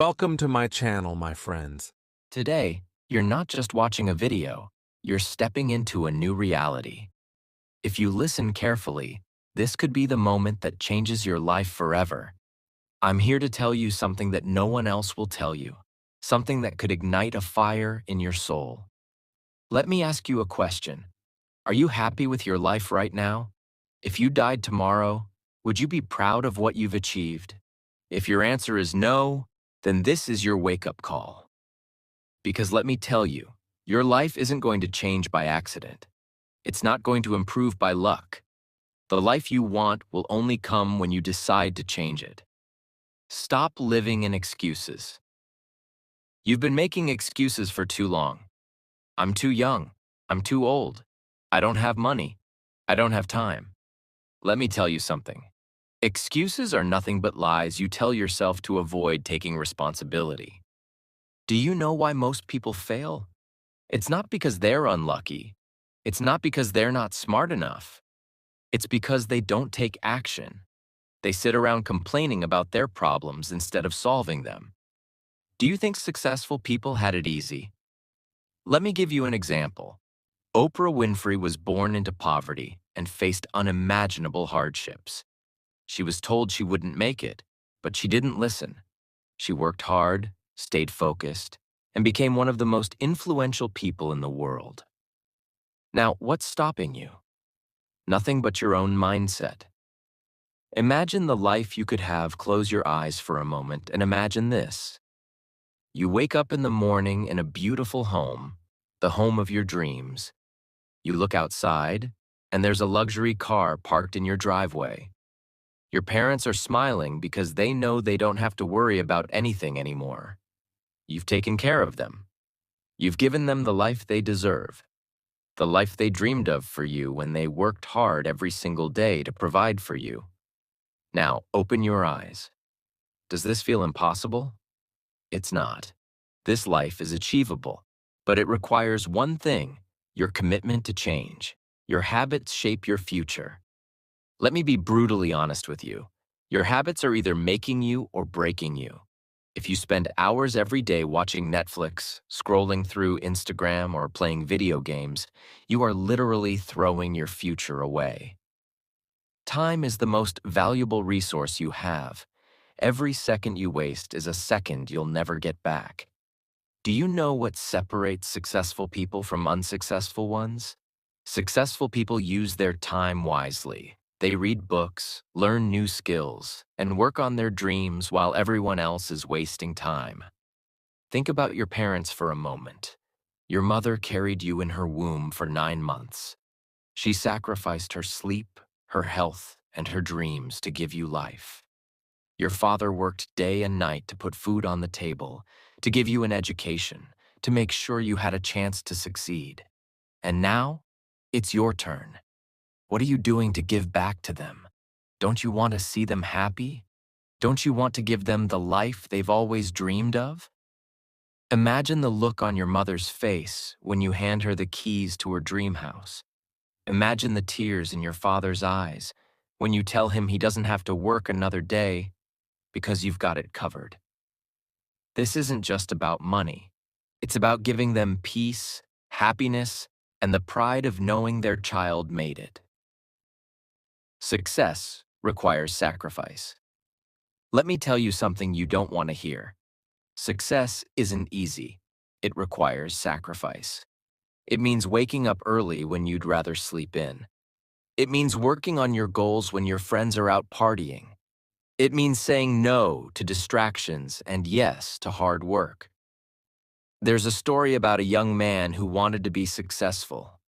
Welcome to my channel, my friends. Today, you're not just watching a video, you're stepping into a new reality. If you listen carefully, this could be the moment that changes your life forever. I'm here to tell you something that no one else will tell you, something that could ignite a fire in your soul. Let me ask you a question. Are you happy with your life right now? If you died tomorrow, would you be proud of what you've achieved? If your answer is no, then this is your wake-up call. Because let me tell you, your life isn't going to change by accident. It's not going to improve by luck. The life you want will only come when you decide to change it. Stop living in excuses. You've been making excuses for too long. I'm too young. I'm too old. I don't have money. I don't have time. Let me tell you something. Excuses are nothing but lies you tell yourself to avoid taking responsibility. Do you know why most people fail? It's not because they're unlucky. It's not because they're not smart enough. It's because they don't take action. They sit around complaining about their problems instead of solving them. Do you think successful people had it easy? Let me give you an example. Oprah Winfrey was born into poverty and faced unimaginable hardships. She was told she wouldn't make it, but she didn't listen. She worked hard, stayed focused, and became one of the most influential people in the world. Now, what's stopping you? Nothing but your own mindset. Imagine the life you could have. Close your eyes for a moment and imagine this. You wake up in the morning in a beautiful home, the home of your dreams. You look outside, and there's a luxury car parked in your driveway. Your parents are smiling because they know they don't have to worry about anything anymore. You've taken care of them. You've given them the life they deserve, the life they dreamed of for you when they worked hard every single day to provide for you. Now, open your eyes. Does this feel impossible? It's not. This life is achievable, but it requires one thing: your commitment to change. Your habits shape your future. Let me be brutally honest with you. Your habits are either making you or breaking you. If you spend hours every day watching Netflix, scrolling through Instagram, or playing video games, you are literally throwing your future away. Time is the most valuable resource you have. Every second you waste is a second you'll never get back. Do you know what separates successful people from unsuccessful ones? Successful people use their time wisely. They read books, learn new skills, and work on their dreams while everyone else is wasting time. Think about your parents for a moment. Your mother carried you in her womb for 9 months. She sacrificed her sleep, her health, and her dreams to give you life. Your father worked day and night to put food on the table, to give you an education, to make sure you had a chance to succeed. And now, it's your turn. What are you doing to give back to them? Don't you want to see them happy? Don't you want to give them the life they've always dreamed of? Imagine the look on your mother's face when you hand her the keys to her dream house. Imagine the tears in your father's eyes when you tell him he doesn't have to work another day because you've got it covered. This isn't just about money. It's about giving them peace, happiness, and the pride of knowing their child made it. Success requires sacrifice. Let me tell you something you don't want to hear. Success isn't easy. It requires sacrifice. It means waking up early when you'd rather sleep in. It means working on your goals when your friends are out partying. It means saying no to distractions and yes to hard work. There's a story about a young man who wanted to be successful.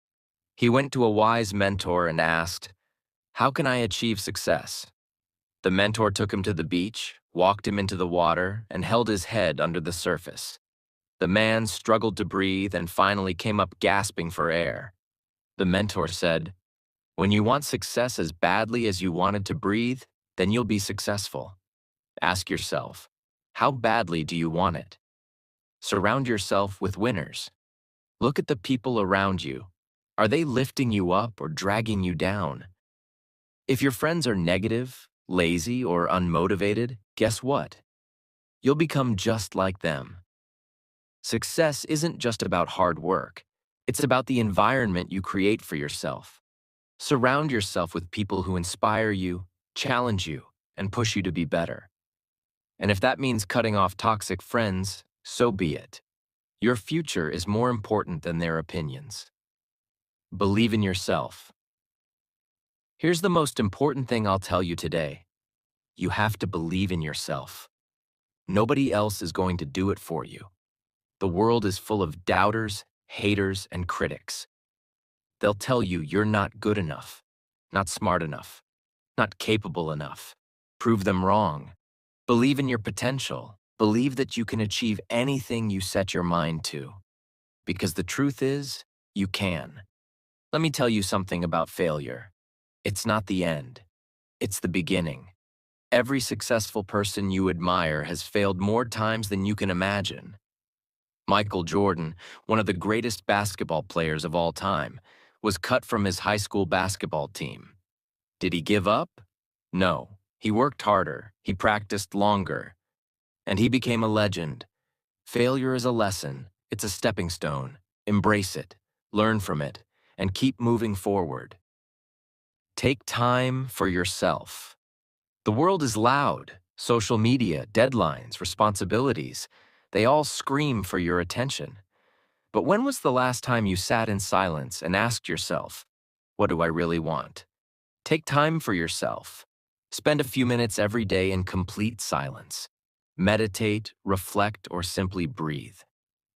He went to a wise mentor and asked, "How can I achieve success?" The mentor took him to the beach, walked him into the water, and held his head under the surface. The man struggled to breathe and finally came up gasping for air. The mentor said, "When you want success as badly as you wanted to breathe, then you'll be successful. Ask yourself, how badly do you want it? Surround yourself with winners. Look at the people around you. Are they lifting you up or dragging you down? If your friends are negative, lazy, or unmotivated, guess what? You'll become just like them. Success isn't just about hard work. It's about the environment you create for yourself. Surround yourself with people who inspire you, challenge you, and push you to be better. And if that means cutting off toxic friends, so be it. Your future is more important than their opinions. Believe in yourself. Here's the most important thing I'll tell you today. You have to believe in yourself. Nobody else is going to do it for you. The world is full of doubters, haters, and critics. They'll tell you you're not good enough, not smart enough, not capable enough. Prove them wrong. Believe in your potential. Believe that you can achieve anything you set your mind to. Because the truth is, you can. Let me tell you something about failure. It's not the end. It's the beginning. Every successful person you admire has failed more times than you can imagine. Michael Jordan, one of the greatest basketball players of all time, was cut from his high school basketball team. Did he give up? No. He worked harder, he practiced longer, and he became a legend. Failure is a lesson. It's a stepping stone. Embrace it, learn from it, and keep moving forward. Take time for yourself. The world is loud. Social media, deadlines, responsibilities, they all scream for your attention. But when was the last time you sat in silence and asked yourself, what do I really want? Take time for yourself. Spend a few minutes every day in complete silence. Meditate, reflect, or simply breathe.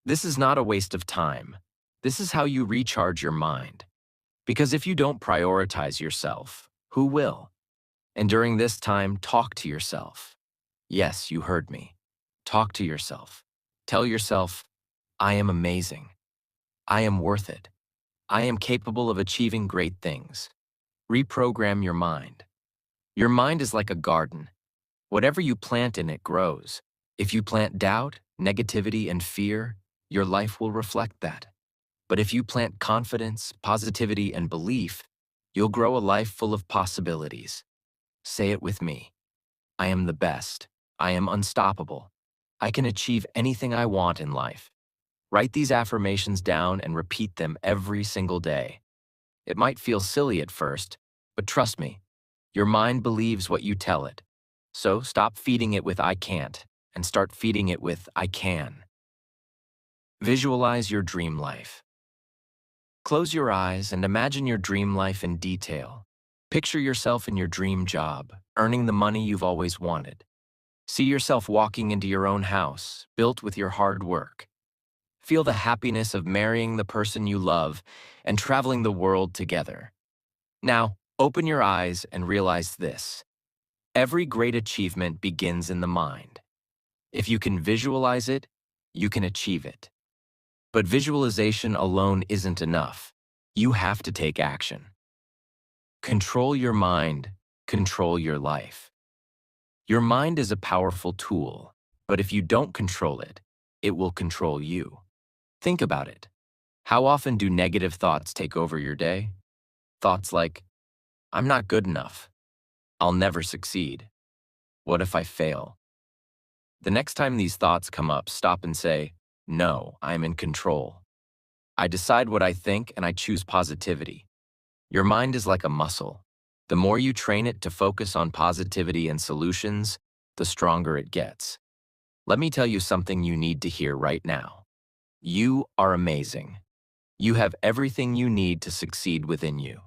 This is not a waste of time. This is how you recharge your mind. Because if you don't prioritize yourself, who will? And during this time, talk to yourself. Yes, you heard me. Talk to yourself. Tell yourself, I am amazing. I am worth it. I am capable of achieving great things. Reprogram your mind. Your mind is like a garden. Whatever you plant in it grows. If you plant doubt, negativity, and fear, your life will reflect that. But if you plant confidence, positivity, and belief, you'll grow a life full of possibilities. Say it with me. I am the best. I am unstoppable. I can achieve anything I want in life. Write these affirmations down and repeat them every single day. It might feel silly at first, but trust me, your mind believes what you tell it. So stop feeding it with I can't and start feeding it with I can. Visualize your dream life. Close your eyes and imagine your dream life in detail. Picture yourself in your dream job, earning the money you've always wanted. See yourself walking into your own house, built with your hard work. Feel the happiness of marrying the person you love and traveling the world together. Now, open your eyes and realize this. Every great achievement begins in the mind. If you can visualize it, you can achieve it. But visualization alone isn't enough. You have to take action. Control your mind, control your life. Your mind is a powerful tool, but if you don't control it, it will control you. Think about it. How often do negative thoughts take over your day? Thoughts like, I'm not good enough. I'll never succeed. What if I fail? The next time these thoughts come up, stop and say, no, I'm in control. I decide what I think and I choose positivity. Your mind is like a muscle. The more you train it to focus on positivity and solutions, the stronger it gets. Let me tell you something you need to hear right now. You are amazing. You have everything you need to succeed within you.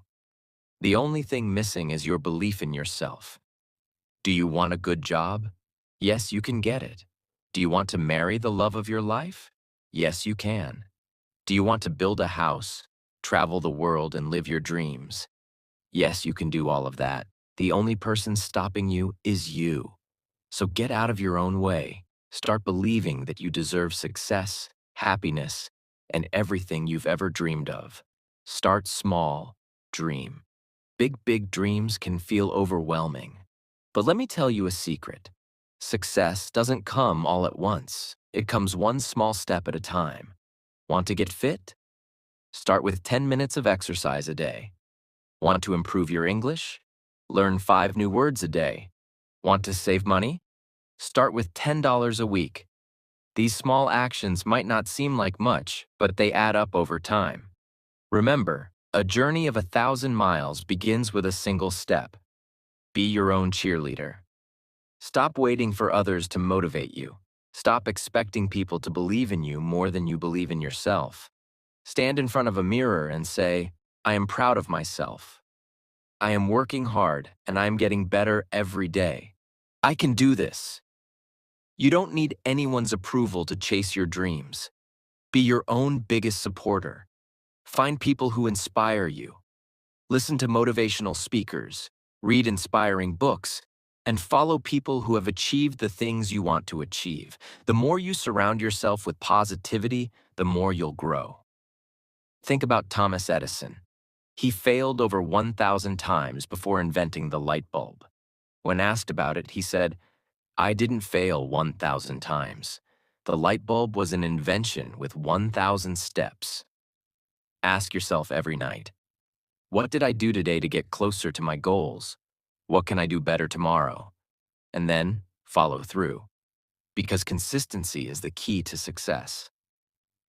The only thing missing is your belief in yourself. Do you want a good job? Yes, you can get it. Do you want to marry the love of your life? Yes, you can. Do you want to build a house, travel the world, and live your dreams? Yes, you can do all of that. The only person stopping you is you. So get out of your own way. Start believing that you deserve success, happiness, and everything you've ever dreamed of. Start small, dream. Big dreams can feel overwhelming. But let me tell you a secret. Success doesn't come all at once. It comes one small step at a time. Want to get fit? Start with 10 minutes of exercise a day. Want to improve your English? Learn 5 new words a day. Want to save money? Start with $10 a week. These small actions might not seem like much, but they add up over time. Remember, a journey of 1,000 miles begins with a single step. Be your own cheerleader. Stop waiting for others to motivate you. Stop expecting people to believe in you more than you believe in yourself. Stand in front of a mirror and say, I am proud of myself. I am working hard and I am getting better every day. I can do this. You don't need anyone's approval to chase your dreams. Be your own biggest supporter. Find people who inspire you. Listen to motivational speakers, read inspiring books, and follow people who have achieved the things you want to achieve. The more you surround yourself with positivity, the more you'll grow. Think about Thomas Edison. He failed over 1,000 times before inventing the light bulb. When asked about it, he said, I didn't fail 1,000 times. The light bulb was an invention with 1,000 steps. Ask yourself every night, what did I do today to get closer to my goals? What can I do better tomorrow? And then follow through, because consistency is the key to success.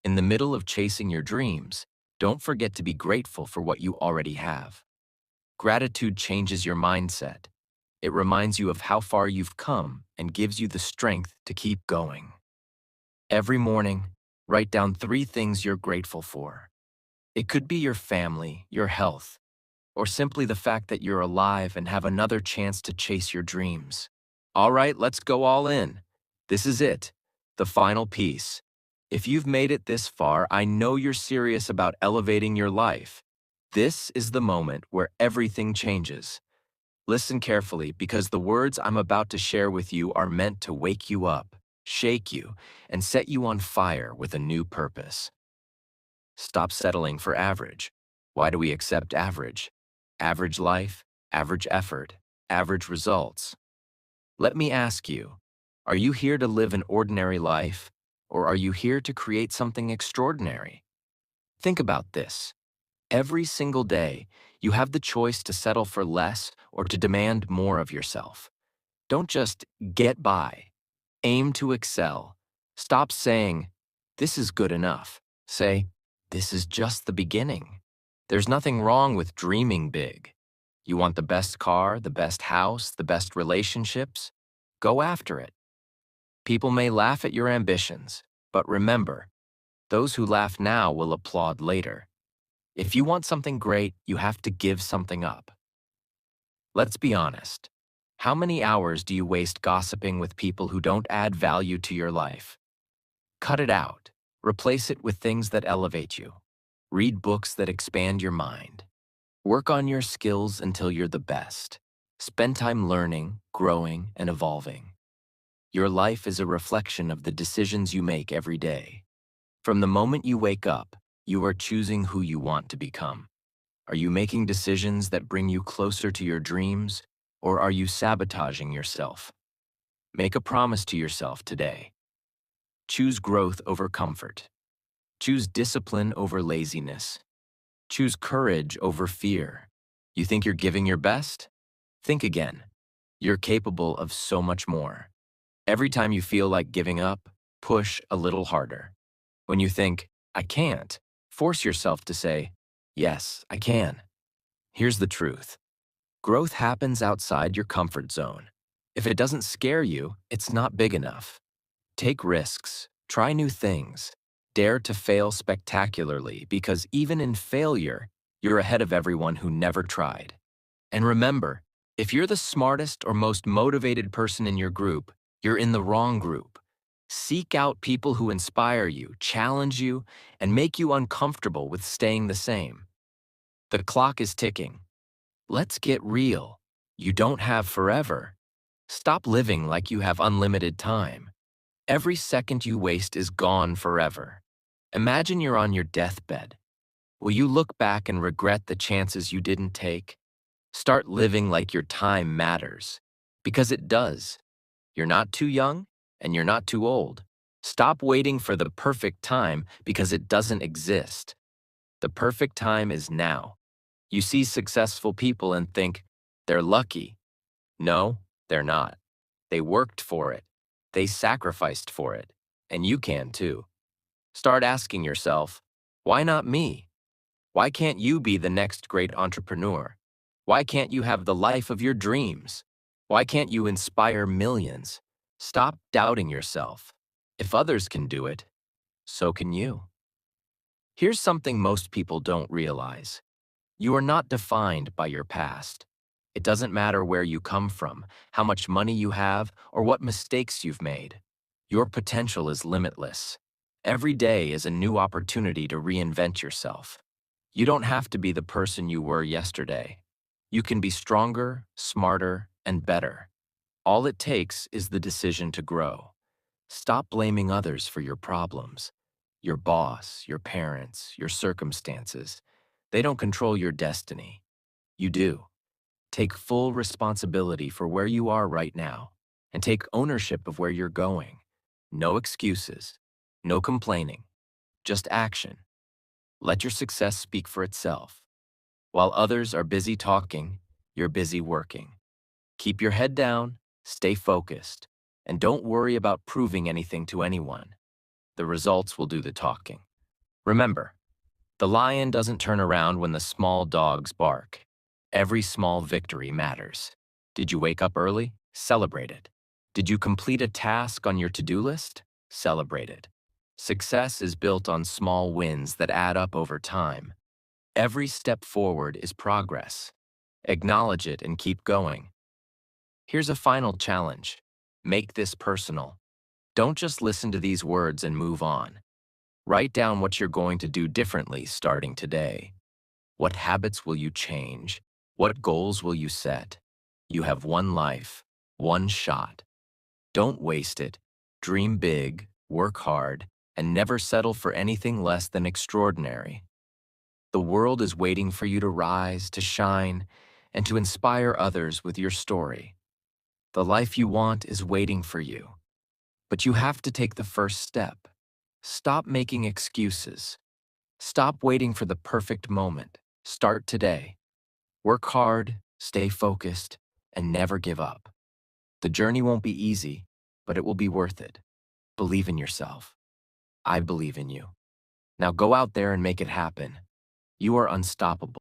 In the middle of chasing your dreams, don't forget to be grateful for what you already have. Gratitude changes your mindset. It reminds you of how far you've come and gives you the strength to keep going. Every morning, write down 3 things you're grateful for. It could be your family, your health, or simply the fact that you're alive and have another chance to chase your dreams. All right, let's go all in. This is it, the final piece. If you've made it this far, I know you're serious about elevating your life. This is the moment where everything changes. Listen carefully, because the words I'm about to share with you are meant to wake you up, shake you, and set you on fire with a new purpose. Stop settling for average. Why do we accept average? Average life, average effort, average results. Let me ask you, are you here to live an ordinary life, or are you here to create something extraordinary? Think about this. Every single day, you have the choice to settle for less or to demand more of yourself. Don't just get by. Aim to excel. Stop saying, this is good enough. Say, this is just the beginning. There's nothing wrong with dreaming big. You want the best car, the best house, the best relationships? Go after it. People may laugh at your ambitions, but remember, those who laugh now will applaud later. If you want something great, you have to give something up. Let's be honest. How many hours do you waste gossiping with people who don't add value to your life? Cut it out. Replace it with things that elevate you. Read books that expand your mind. Work on your skills until you're the best. Spend time learning, growing, and evolving. Your life is a reflection of the decisions you make every day. From the moment you wake up, you are choosing who you want to become. Are you making decisions that bring you closer to your dreams, or are you sabotaging yourself? Make a promise to yourself today. Choose growth over comfort. Choose discipline over laziness. Choose courage over fear. You think you're giving your best? Think again. You're capable of so much more. Every time you feel like giving up, push a little harder. When you think, I can't, force yourself to say, yes, I can. Here's the truth. Growth happens outside your comfort zone. If it doesn't scare you, it's not big enough. Take risks, try new things, dare to fail spectacularly, because even in failure, you're ahead of everyone who never tried. And remember, if you're the smartest or most motivated person in your group, you're in the wrong group. Seek out people who inspire you, challenge you, and make you uncomfortable with staying the same. The clock is ticking. Let's get real. You don't have forever. Stop living like you have unlimited time. Every second you waste is gone forever. Imagine you're on your deathbed. Will you look back and regret the chances you didn't take? Start living like your time matters, because it does. You're not too young, and you're not too old. Stop waiting for the perfect time, because it doesn't exist. The perfect time is now. You see successful people and think, they're lucky. No, they're not. They worked for it. They sacrificed for it, and you can too. Start asking yourself, why not me? Why can't you be the next great entrepreneur? Why can't you have the life of your dreams? Why can't you inspire millions? Stop doubting yourself. If others can do it, so can you. Here's something most people don't realize. You are not defined by your past. It doesn't matter where you come from, how much money you have, or what mistakes you've made. Your potential is limitless. Every day is a new opportunity to reinvent yourself. You don't have to be the person you were yesterday. You can be stronger, smarter, and better. All it takes is the decision to grow. Stop blaming others for your problems. Your boss, your parents, your circumstances. They don't control your destiny. You do. Take full responsibility for where you are right now and take ownership of where you're going. No excuses, no complaining, just action. Let your success speak for itself. While others are busy talking, you're busy working. Keep your head down, stay focused, and don't worry about proving anything to anyone. The results will do the talking. Remember, the lion doesn't turn around when the small dogs bark. Every small victory matters. Did you wake up early? Celebrate it. Did you complete a task on your to-do list? Celebrate it. Success is built on small wins that add up over time. Every step forward is progress. Acknowledge it and keep going. Here's a final challenge. Make this personal. Don't just listen to these words and move on. Write down what you're going to do differently starting today. What habits will you change? What goals will you set? You have one life, one shot. Don't waste it. Dream big, work hard, and never settle for anything less than extraordinary. The world is waiting for you to rise, to shine, and to inspire others with your story. The life you want is waiting for you. But you have to take the first step. Stop making excuses. Stop waiting for the perfect moment. Start today. Work hard, stay focused, and never give up. The journey won't be easy, but it will be worth it. Believe in yourself. I believe in you. Now go out there and make it happen. You are unstoppable.